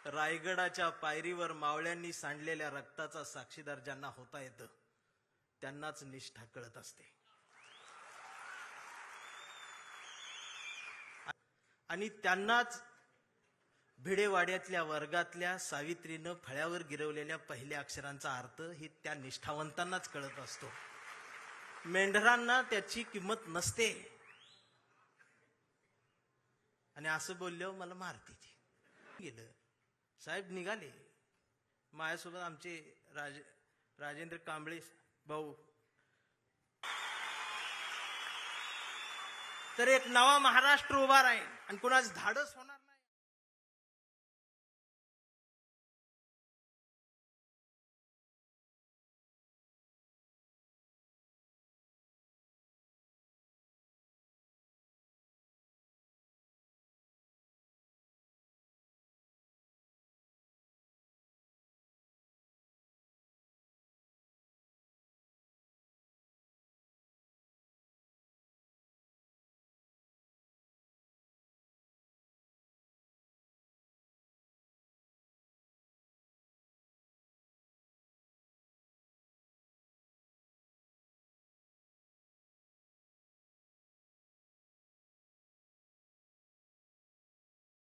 रायगडाच्या पायरीवर मावळ्यांनी सांडलेल्या रक्ताचा साक्षीदार ज्यांना होता येतं त्यांनाच निष्ठा कळत असते. आणि त्यांनाच भिडेवाड्यातल्या वर्गातल्या सावित्रीनं फळ्यावर गिरवलेल्या पहिल्या अक्षरांचा अर्थ ही त्या निष्ठावंतांनाच कळत असतो. मेंढरांना त्याची किंमत नसते. आणि असं बोलल्यावर मला मारते ती. गेलं साहेब निघाले. माझ्यासोबत आमचे राजेंद्र कांबळे भाऊ. तर एक नवा महाराष्ट्र उभा राहील आणि कुणाच धाडस होणार नाही.